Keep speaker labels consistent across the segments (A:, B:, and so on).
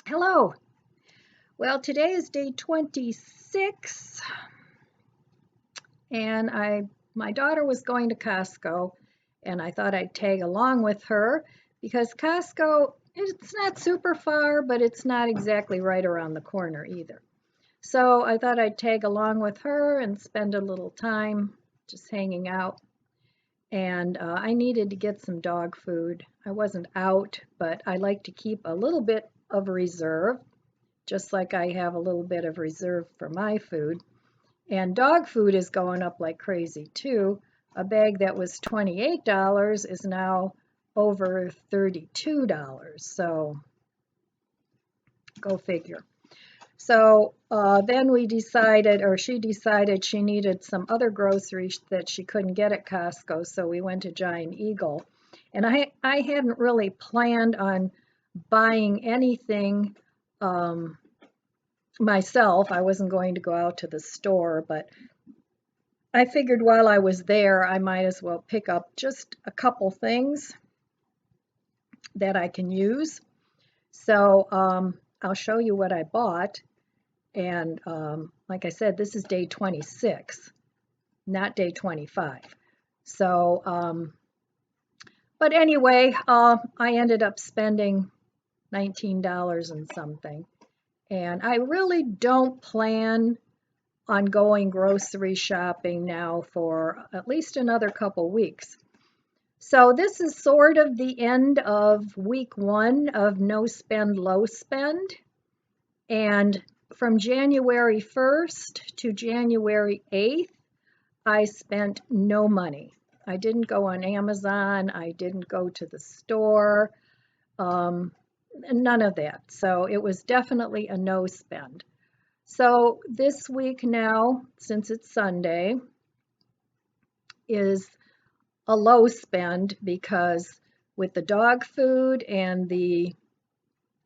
A: Hello. Well, today is day 26, and my daughter was going to Costco, and I thought I'd tag along with her because Costco, it's not super far, but it's not exactly right around the corner either. So I thought I'd tag along with her and spend a little time just hanging out. And I needed to get some dog food. I wasn't out, but I like to keep a little bit of reserve, just like I have a little bit of reserve for my food. And dog food is going up like crazy too. A bag that was $28 is now over $32. So go figure. So then we decided, or she decided she needed some other groceries that she couldn't get at Costco. So we went to Giant Eagle. And I hadn't really planned on buying anything myself. I wasn't going to go out to the store, but I figured while I was there, I might as well pick up just a couple things that I can use. So I'll show you what I bought. And like I said, this is day 26, not day 25. So, but anyway, I ended up spending $19 and something. And I really don't plan on going grocery shopping now for at least another couple weeks. So this is sort of the end of week 1 of no spend, low spend. And from January 1st to January 8th, I spent no money. I didn't go on Amazon. I didn't go to the store. None of that. So it was definitely a no spend. So this week now, since it's Sunday, is a low spend because with the dog food and the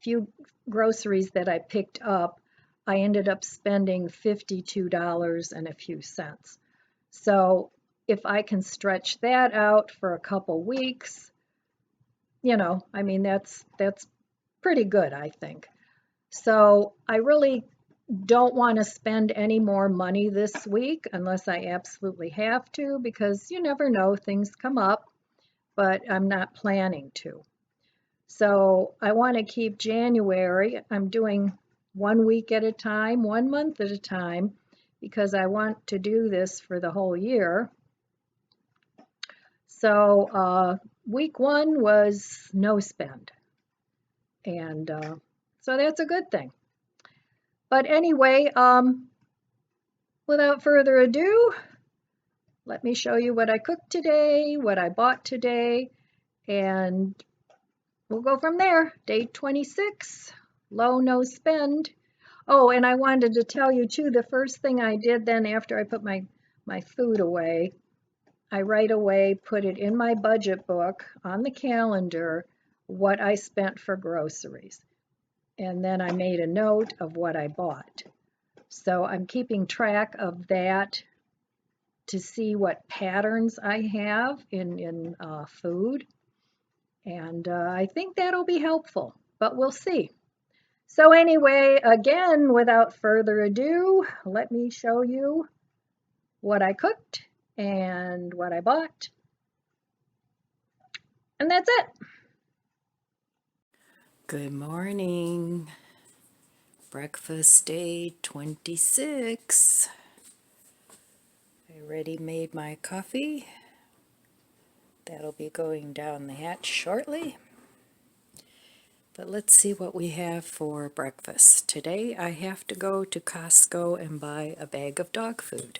A: few groceries that I picked up, I ended up spending $52 and a few cents. So if I can stretch that out for a couple weeks, I mean, that's pretty good, I think. So I really don't want to spend any more money this week unless I absolutely have to, because you never know, things come up, but I'm not planning to. So I want to keep January. I'm doing 1 week at a time, 1 month at a time, because I want to do this for the whole year. So week 1 was no spend. And so that's a good thing. But anyway, without further ado, let me show you what I cooked today, what I bought today, and we'll go from there. Day 26, low, no spend. Oh, and I wanted to tell you too, the first thing I did then after I put my food away, I right away put it in my budget book on the calendar, what I spent for groceries. And then I made a note of what I bought. So I'm keeping track of that to see what patterns I have in food. And I think that'll be helpful, but we'll see. So anyway, again, without further ado, let me show you what I cooked and what I bought. And that's it.
B: Good morning. Breakfast day 26. I already made my coffee. That'll be going down the hatch shortly. But let's see what we have for breakfast. Today I have to go to Costco and buy a bag of dog food.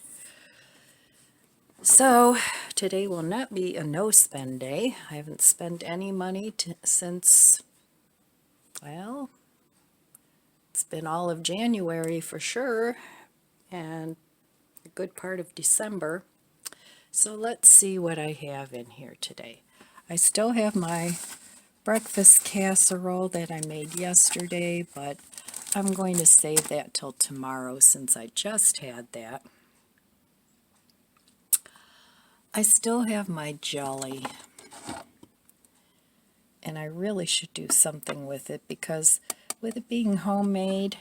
B: So today will not be a no spend day. I haven't spent any money since, well, it's been all of January for sure, and a good part of December. So let's see what I have in here today. I still have my breakfast casserole that I made yesterday, but I'm going to save that till tomorrow since I just had that. I still have my jelly, and I really should do something with it because with it being homemade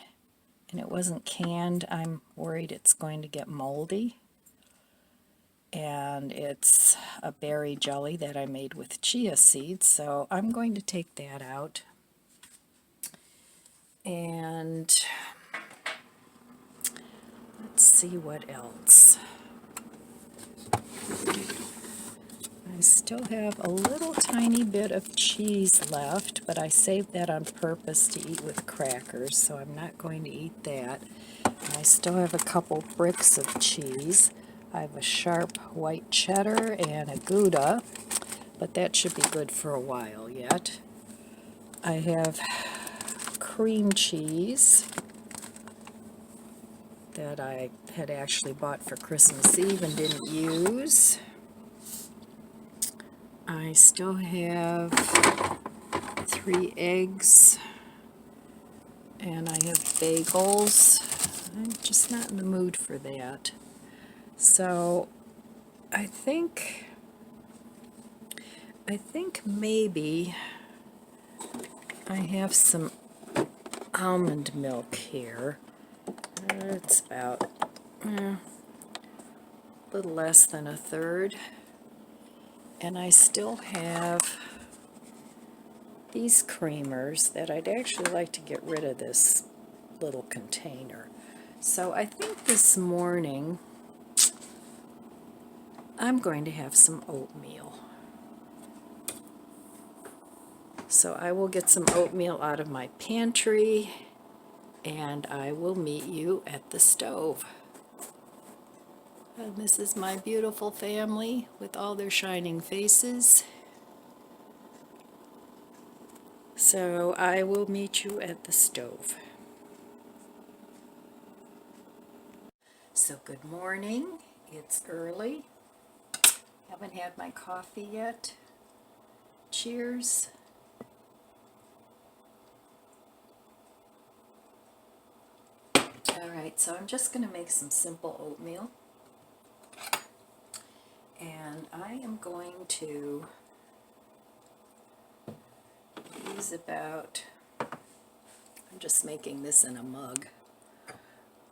B: and it wasn't canned, I'm worried it's going to get moldy. And it's a berry jelly that I made with chia seeds, so I'm going to take that out. And let's see what else. I still have a little tiny bit of cheese left, but I saved that on purpose to eat with crackers, so I'm not going to eat that. I still have a couple bricks of cheese. I have a sharp white cheddar and a Gouda, but that should be good for a while yet. I have cream cheese that I had actually bought for Christmas Eve and didn't use. I still have 3 eggs, and I have bagels. I'm just not in the mood for that. So I think maybe I have some almond milk here. It's about a little less than a third. And I still have these creamers that I'd actually like to get rid of this little container. So I think this morning I'm going to have some oatmeal. So I will get some oatmeal out of my pantry and I will meet you at the stove. And this is my beautiful family with all their shining faces. So I will meet you at the stove. So good morning. It's early. Haven't had my coffee yet. Cheers. Alright, so I'm just going to make some simple oatmeal. And I am going to use about, I'm just making this in a mug.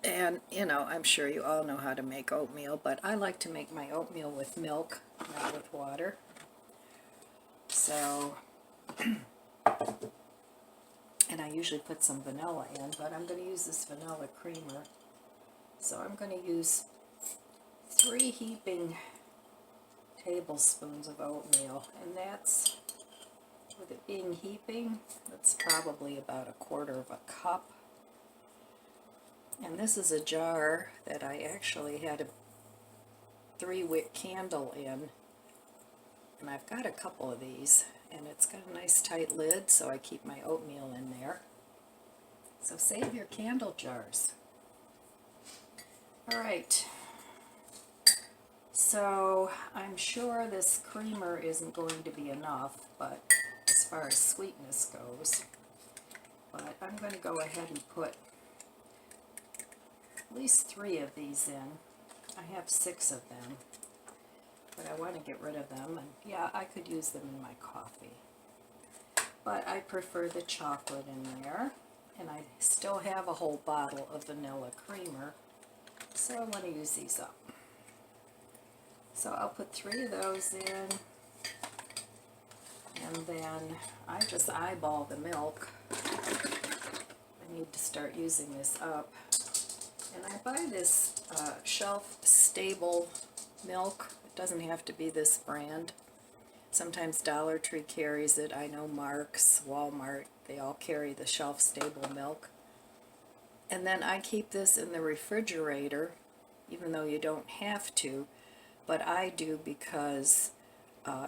B: And, you know, I'm sure you all know how to make oatmeal, but I like to make my oatmeal with milk, not with water. So, and I usually put some vanilla in, but I'm going to use this vanilla creamer. So I'm going to use 3 heaping tablespoons of oatmeal, and that's, with it being heaping, that's probably about 1/4 of a cup. And this is a jar that I actually had a 3-wick candle in, and I've got a couple of these, and it's got a nice tight lid, so I keep my oatmeal in there. So save your candle jars. Alright, so I'm sure this creamer isn't going to be enough, but as far as sweetness goes, but I'm going to go ahead and put at least 3 of these in. I have 6 of them, but I want to get rid of them, and yeah, I could use them in my coffee. But I prefer the chocolate in there, and I still have a whole bottle of vanilla creamer, so I want to use these up. So I'll put 3 of those in, and then I just eyeball the milk. I need to start using this up. And I buy this shelf-stable milk. It doesn't have to be this brand. Sometimes Dollar Tree carries it. I know Mark's, Walmart, they all carry the shelf-stable milk. And then I keep this in the refrigerator, even though you don't have to, but I do because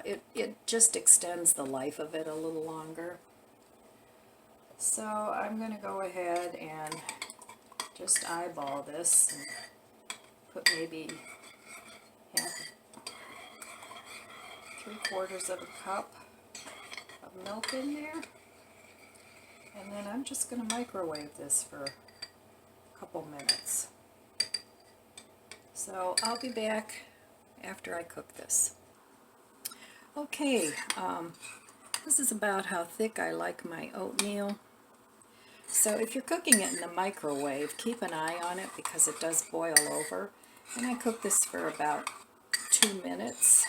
B: it just extends the life of it a little longer. So I'm going to go ahead and just eyeball this and put maybe 3/4 of a cup of milk in there, and then I'm just going to microwave this for a couple minutes. So I'll be back after I cook this. Okay, this is about how thick I like my oatmeal. So if you're cooking it in the microwave, keep an eye on it because it does boil over. And I cook this for about 2 minutes.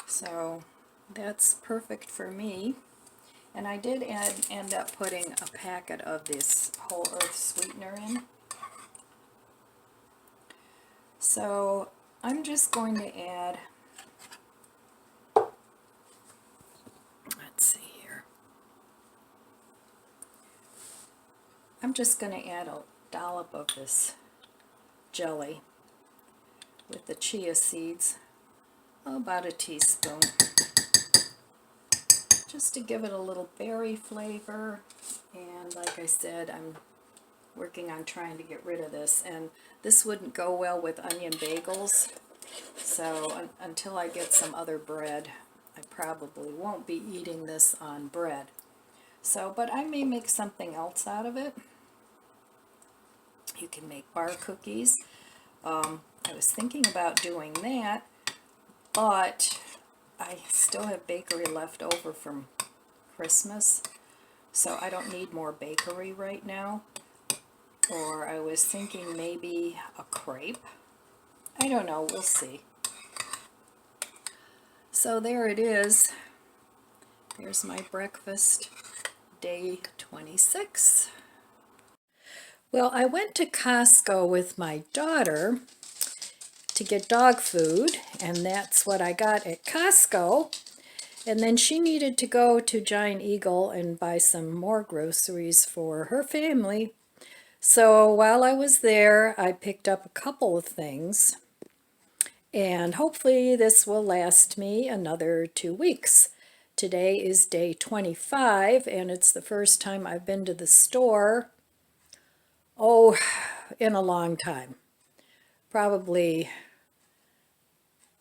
B: So that's perfect for me. And I did end up putting a packet of this whole earth sweetener in. So I'm just going to add, let's see here, I'm just going to add a dollop of this jelly with the chia seeds, about a teaspoon, just to give it a little berry flavor. And like I said, I'm working on trying to get rid of this, and this wouldn't go well with onion bagels, so until I get some other bread, I probably won't be eating this on bread. So, but I may make something else out of it. You can make bar cookies. I was thinking about doing that, but I still have bakery left over from Christmas, so I don't need more bakery right now. Or I was thinking maybe a crepe. I don't know, we'll see. So there it is. Here's my breakfast, day 26. Well, I went to Costco with my daughter to get dog food, and that's what I got at Costco. And then she needed to go to Giant Eagle and buy some more groceries for her family. So while I was there, I picked up a couple of things, and hopefully this will last me another 2 weeks. Today is day 25, and it's the first time I've been to the store, in a long time. Probably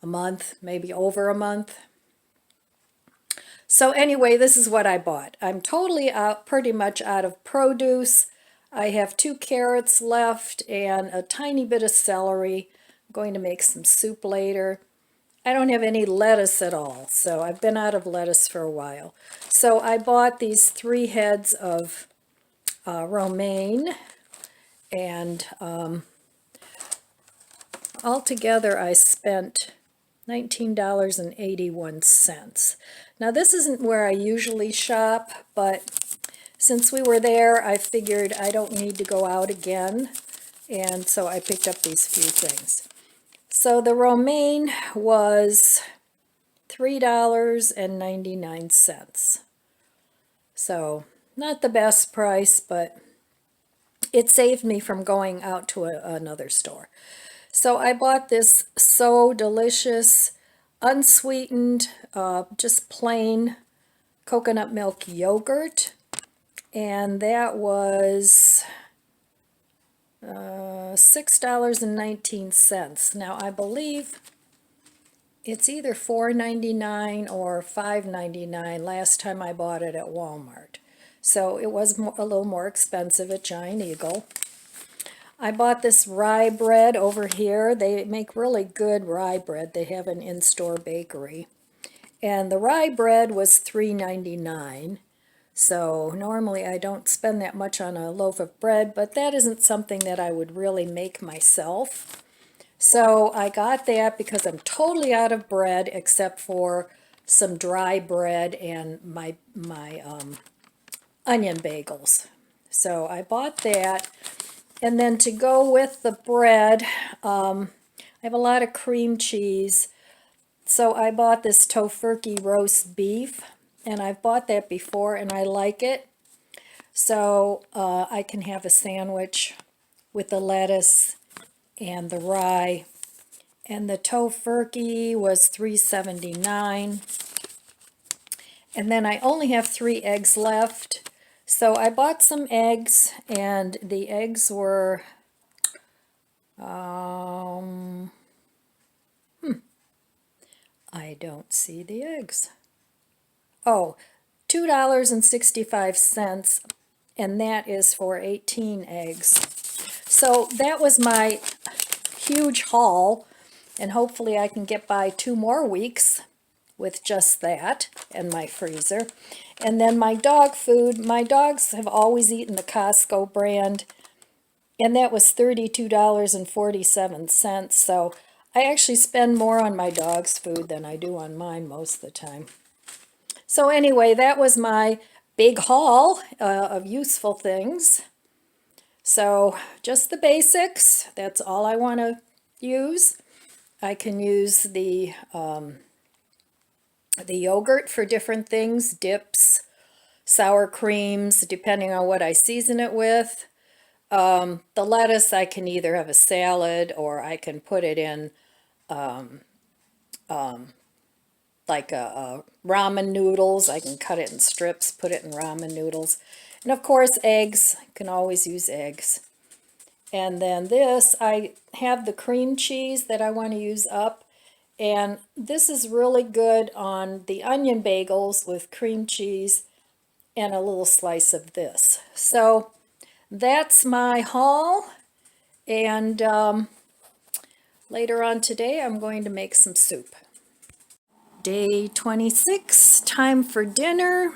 B: a month, maybe over a month. So anyway, this is what I bought. I'm totally out, pretty much out of produce. I have 2 carrots left and a tiny bit of celery. I'm going to make some soup later. I don't have any lettuce at all, so I've been out of lettuce for a while. So I bought these 3 heads of romaine, and altogether I spent $19.81. Now this isn't where I usually shop, but since we were there, I figured I don't need to go out again, and so I picked up these few things. So the romaine was $3.99. So not the best price, but it saved me from going out to another store. So I bought this So Delicious, unsweetened, just plain coconut milk yogurt, and that was $6.19. Now I believe it's either $4.99 or $5.99 last time I bought it at Walmart. So it was a little more expensive at Giant Eagle. I bought this rye bread over here. They make really good rye bread. They have an in-store bakery. And the rye bread was $3.99. So normally I don't spend that much on a loaf of bread, but that isn't something that I would really make myself. So I got that because I'm totally out of bread except for some dry bread and my onion bagels. So I bought that. And then to go with the bread, I have a lot of cream cheese. So I bought this tofurkey roast beef, and I've bought that before and I like it. So I can have a sandwich with the lettuce and the rye. And the tofurkey was $3.79. And then I only have 3 eggs left. So I bought some eggs, and the eggs were, I don't see the eggs. Oh, $2.65, and that is for 18 eggs. So that was my huge haul, and hopefully I can get by 2 more weeks with just that and my freezer. And then my dog food, my dogs have always eaten the Costco brand, and that was $32.47. So I actually spend more on my dog's food than I do on mine most of the time. So anyway, that was my big haul of useful things. So just the basics, that's all I want to use. I can use the yogurt for different things, dips, sour creams, depending on what I season it with. The lettuce, I can either have a salad or I can put it in like a ramen noodles. I can cut it in strips, put it in ramen noodles. And of course, eggs. I can always use eggs. And then this, I have the cream cheese that I want to use up. And this is really good on the onion bagels with cream cheese and a little slice of this. So that's my haul. And later on today, I'm going to make some soup. Day 26, time for dinner.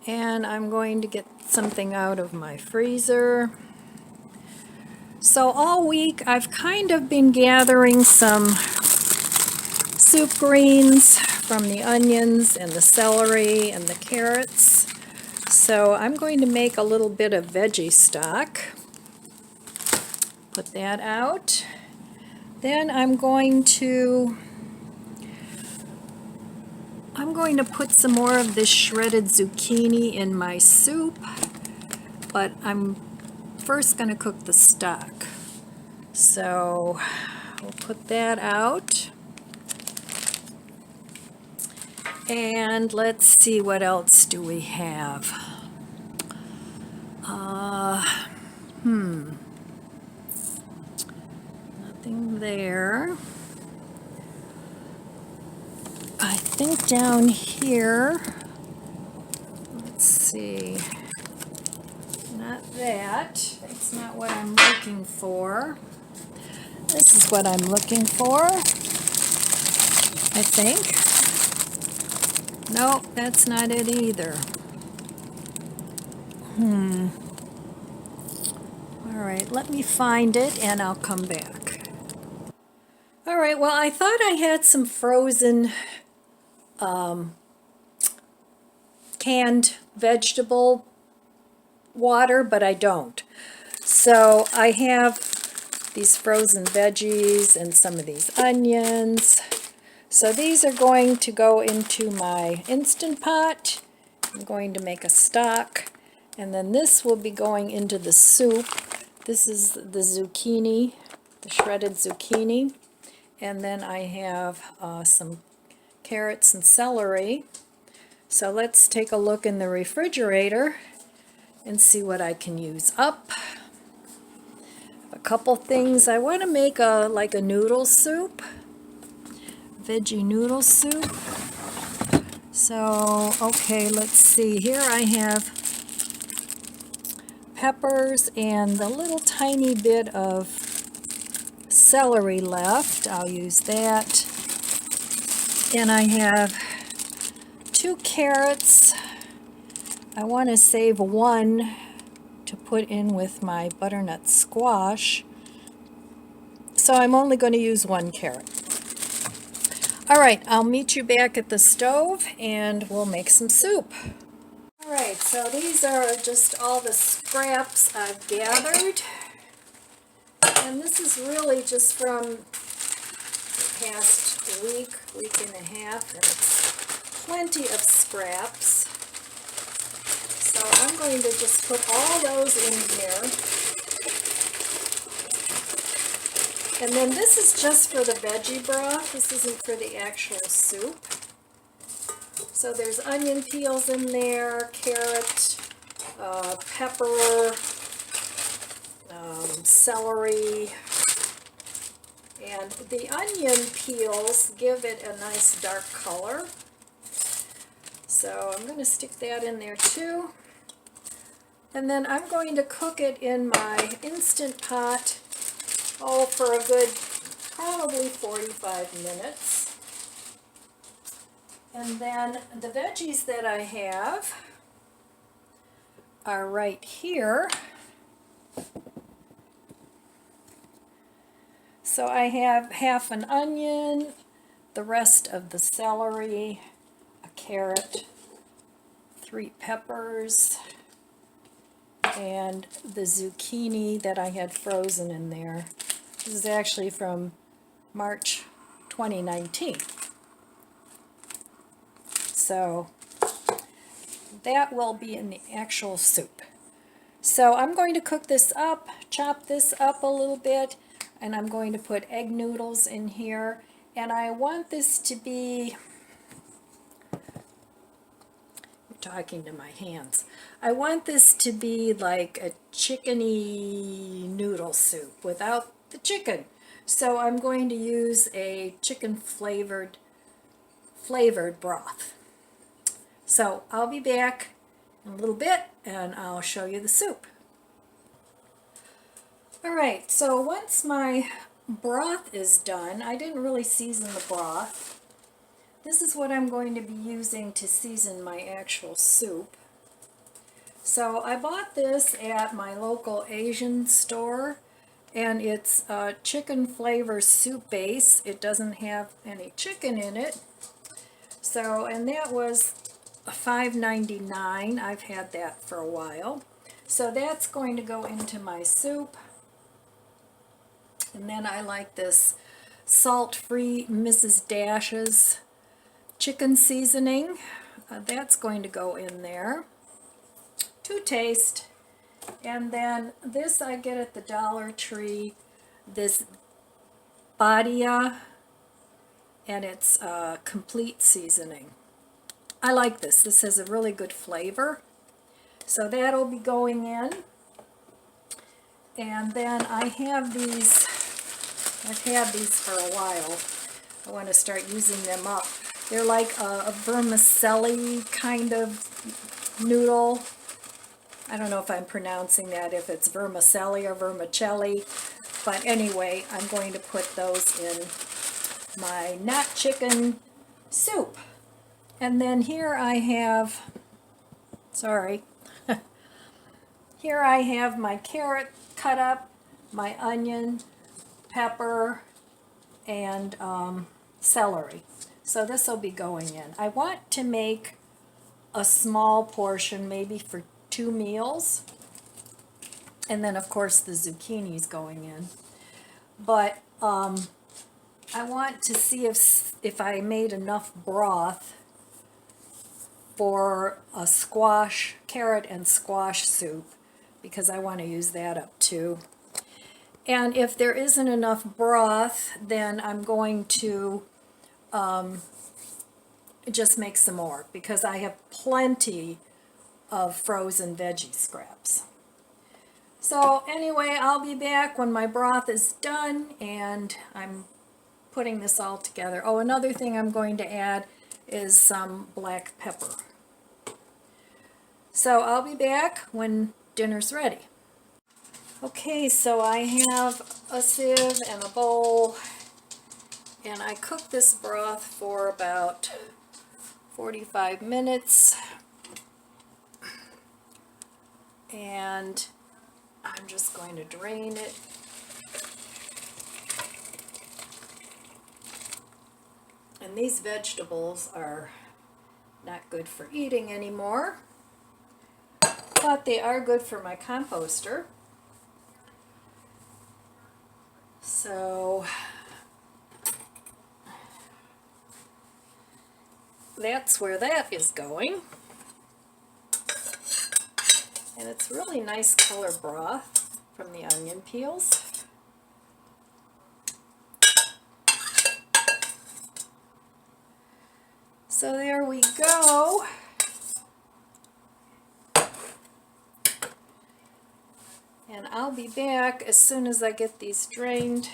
B: And I'm going to get something out of my freezer. So all week I've kind of been gathering some soup greens from the onions and the celery and the carrots. So I'm going to make a little bit of veggie stock. Put that out. Then I'm going to put some more of this shredded zucchini in my soup, but I'm first going to cook the stock. So we'll put that out. And let's see, what else do we have? Nothing there. I think down here, let's see, not that. That's not what I'm looking for. This is what I'm looking for, I think. Nope, that's not it either. All right, let me find it and I'll come back. All right, well, I thought I had some frozen canned vegetable water, but I don't. So I have these frozen veggies and some of these onions. So these are going to go into my Instant Pot. I'm going to make a stock, and then this will be going into the soup. This is the zucchini, the shredded zucchini, and then I have some carrots and celery. So let's take a look in the refrigerator and see what I can use up. A couple things. I want to make like a noodle soup, veggie noodle soup. So, okay, let's see. Here I have peppers and the little tiny bit of celery left. I'll use that. And I have 2 carrots. I want to save one to put in with my butternut squash. So I'm only going to use 1 carrot. All right, I'll meet you back at the stove and we'll make some soup. All right, so these are just all the scraps I've gathered. And this is really just from the past week and a half, and it's plenty of scraps. So I'm going to just put all those in here. And then this is just for the veggie broth. This isn't for the actual soup. So there's onion peels in there, carrot, pepper, celery, and the onion peels give it a nice dark color. So I'm going to stick that in there too. And then I'm going to cook it in my Instant Pot, for a good probably 45 minutes. And then the veggies that I have are right here. So I have half an onion, the rest of the celery, a carrot, 3 peppers, and the zucchini that I had frozen in there. This is actually from March 2019. So that will be in the actual soup. So I'm going to cook this up, chop this up a little bit, and I'm going to put egg noodles in here. And I want this to be, I'm talking to my hands. I want this to be like a chickeny noodle soup without the chicken. So I'm going to use a chicken flavored broth. So I'll be back in a little bit and I'll show you the soup. Alright, so once my broth is done, I didn't really season the broth. This is what I'm going to be using to season my actual soup. So I bought this at my local Asian store, and it's a chicken flavor soup base. It doesn't have any chicken in it. So, and that was $5.99. I've had that for a while. So that's going to go into my soup. And then I like this salt-free Mrs. Dash's chicken seasoning. That's going to go in there to taste. And then this I get at the Dollar Tree, this Badia, and it's complete seasoning. I like this. This has a really good flavor. So that'll be going in. And then I have these, I've had these for a while. I want to start using them up. They're like a vermicelli kind of noodle. I don't know if I'm pronouncing that, if it's vermicelli or vermicelli. But anyway, I'm going to put those in my not chicken soup. And then here I have, sorry, here I have my carrot cut up, my onion, pepper, and celery. So this will be going in. I want to make a small portion, maybe for 2 meals. And then of course the zucchini's going in. But I want to see if I made enough broth for a squash, carrot and squash soup, because I want to use that up too. And if there isn't enough broth, then I'm going to just make some more, because I have plenty of frozen veggie scraps. So anyway, I'll be back when my broth is done and I'm putting this all together. Oh, another thing I'm going to add is some black pepper. So I'll be back when dinner's ready. Okay, so I have a sieve and a bowl, and I cooked this broth for about 45 minutes, and I'm just going to drain it. And these vegetables are not good for eating anymore, but they are good for my composter. So that's where that is going. And it's really nice color broth from the onion peels. So there we go. And I'll be back as soon as I get these drained.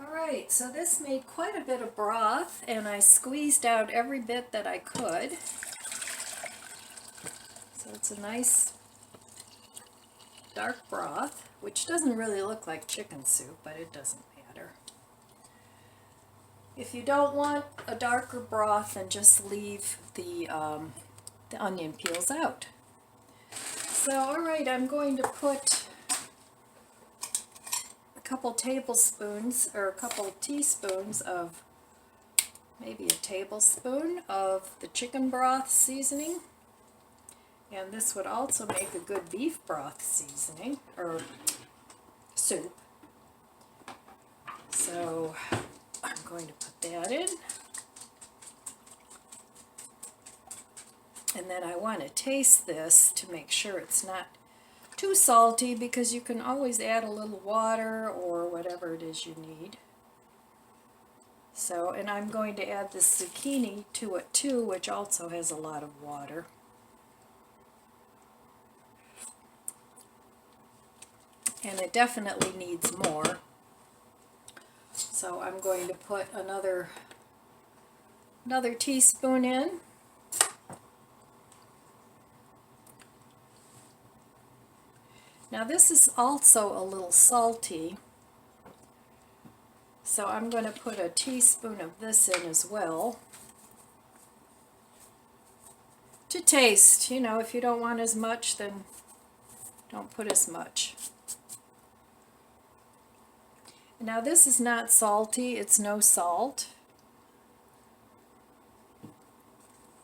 B: Alright, so this made quite a bit of broth, and I squeezed out every bit that I could. So it's a nice dark broth, which doesn't really look like chicken soup, but it doesn't matter. If you don't want a darker broth, then just leave the onion peels out. So, all right, I'm going to put a couple tablespoons or a couple teaspoons of, maybe a tablespoon of the chicken broth seasoning. And this would also make a good beef broth seasoning or soup. So I'm going to put that in. And then I want to taste this to make sure it's not too salty, because you can always add a little water or whatever it is you need. So, and I'm going to add this zucchini to it too, which also has a lot of water. And it definitely needs more. So I'm going to put another teaspoon in. Now this is also a little salty, so I'm going to put a teaspoon of this in as well. To taste, you know, if you don't want as much, then don't put as much. Now this is not salty, it's no salt.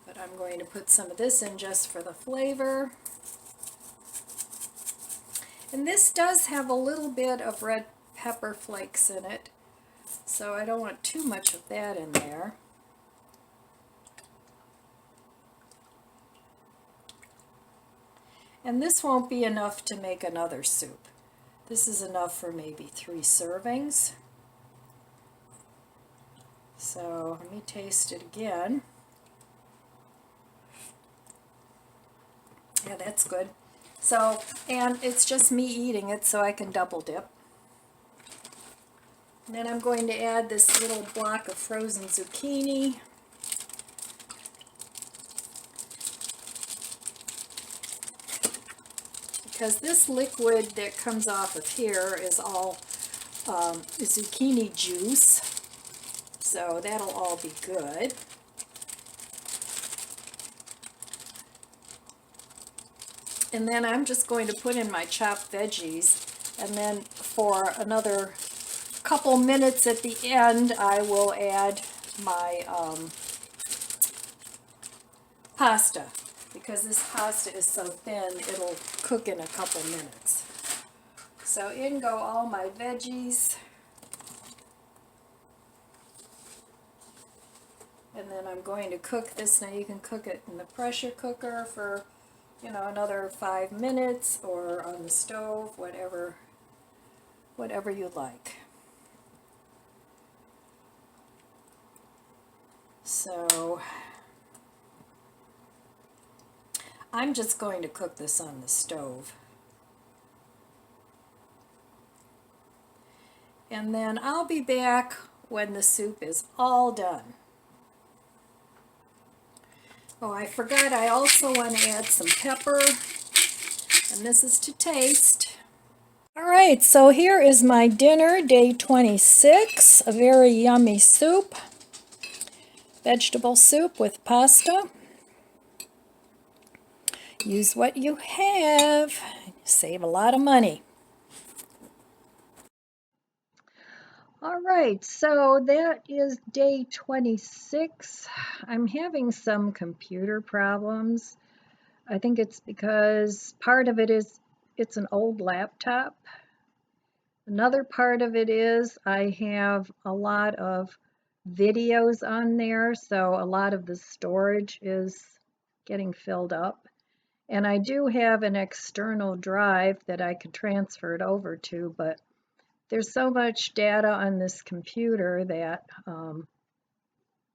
B: But I'm going to put some of this in just for the flavor. And this does have a little bit of red pepper flakes in it, so I don't want too much of that in there. And this won't be enough to make another soup. This is enough for maybe 3 servings. So let me taste it again. Yeah, that's good. So, and it's just me eating it, so I can double dip. And then I'm going to add this little block of frozen zucchini. Because this liquid that comes off of here is all zucchini juice. So that'll all be good. And then I'm just going to put in my chopped veggies, and then for another couple minutes at the end I will add my pasta, because this pasta is so thin it'll cook in a couple minutes. So in go all my veggies, and then I'm going to cook this. Now you can cook it in the pressure cooker for, you know, another 5 minutes, or on the stove, whatever you like. So I'm just going to cook this on the stove. And then I'll be back when the soup is all done. Oh, I forgot, I also want to add some pepper, and this is to taste. All right, so here is my dinner, day 26, a very yummy soup, vegetable soup with pasta. Use what you have, save a lot of money.
A: All right, so that is day 26. I'm having some computer problems. I think it's because part of it is it's an old laptop. Another part of it is I have a lot of videos on there, so a lot of the storage is getting filled up. And I do have an external drive that I could transfer it over to, but there's so much data on this computer that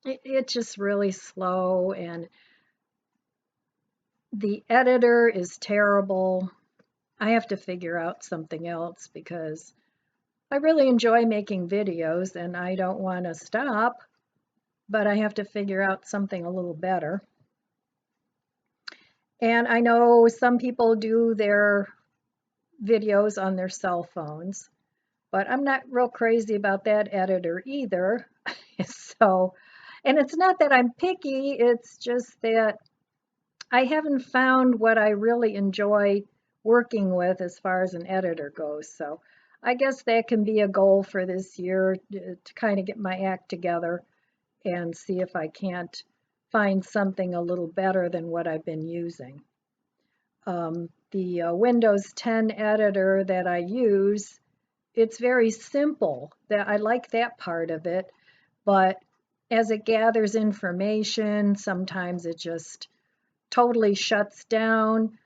A: it's just really slow, and the editor is terrible. I have to figure out something else, because I really enjoy making videos and I don't want to stop, but I have to figure out something a little better. And I know some people do their videos on their cell phones, but I'm not real crazy about that editor either. So, and it's not that I'm picky, it's just that I haven't found what I really enjoy working with as far as an editor goes. So I guess that can be a goal for this year to kind of get my act together and see if I can't find something a little better than what I've been using. The Windows 10 editor that I use, it's very simple. That I like that part of it, but as it gathers information, sometimes it just totally shuts down.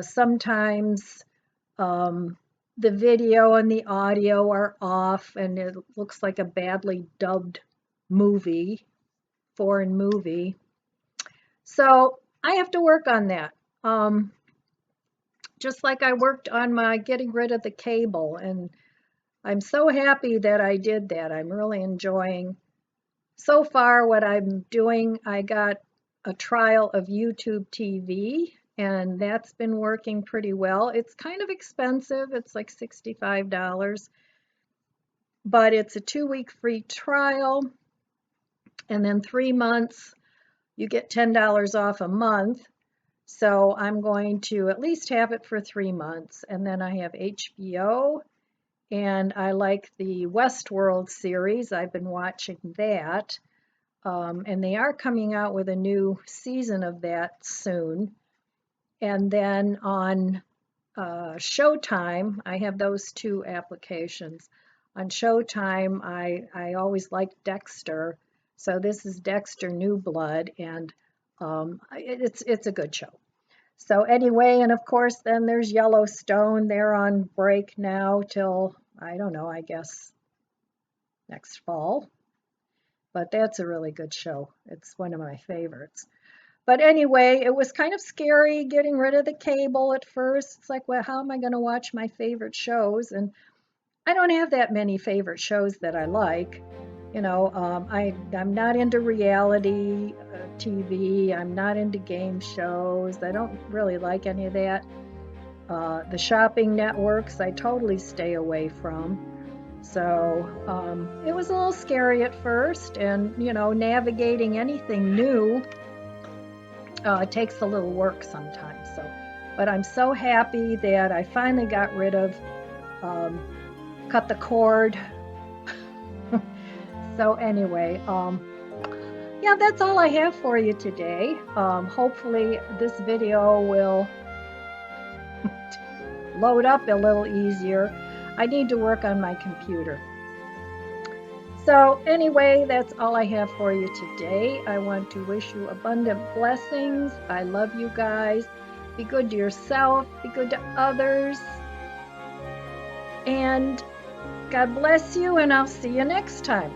A: Sometimes the video and the audio are off and it looks like a badly dubbed movie, foreign movie. So I have to work on that. Just like I worked on my getting rid of the cable, and I'm so happy that I did that. I'm really enjoying so far what I'm doing. I got a trial of YouTube TV, and that's been working pretty well. It's kind of expensive. It's like $65, but it's a 2-week free trial, and then 3 months, you get $10 off a month. So I'm going to at least have it for 3 months. And then I have HBO, and I like the Westworld series. I've been watching that. And they are coming out with a new season of that soon. And then on Showtime, I have those two applications. On Showtime, I always liked Dexter. So this is Dexter New Blood, and it's a good show. So anyway, and of course, then there's Yellowstone. They're on break now till, I don't know, I guess next fall. But that's a really good show. It's one of my favorites. But anyway, it was kind of scary getting rid of the cable at first. It's like, well, how am I going to watch my favorite shows? And I don't have that many favorite shows that I like. I'm not into reality TV. I'm not into game shows. I don't really like any of that. The shopping networks, I totally stay away from. So it was a little scary at first, and navigating anything new takes a little work sometimes. So, but I'm so happy that I finally got rid of, cut the cord. So anyway, yeah, that's all I have for you today. Hopefully this video will load up a little easier. I need to work on my computer. So anyway, that's all I have for you today. I want to wish you abundant blessings. I love you guys. Be good to yourself. Be good to others. And God bless you, and I'll see you next time.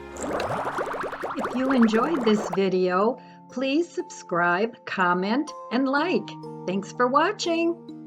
A: If you enjoyed this video, please subscribe, comment, and like. Thanks for watching.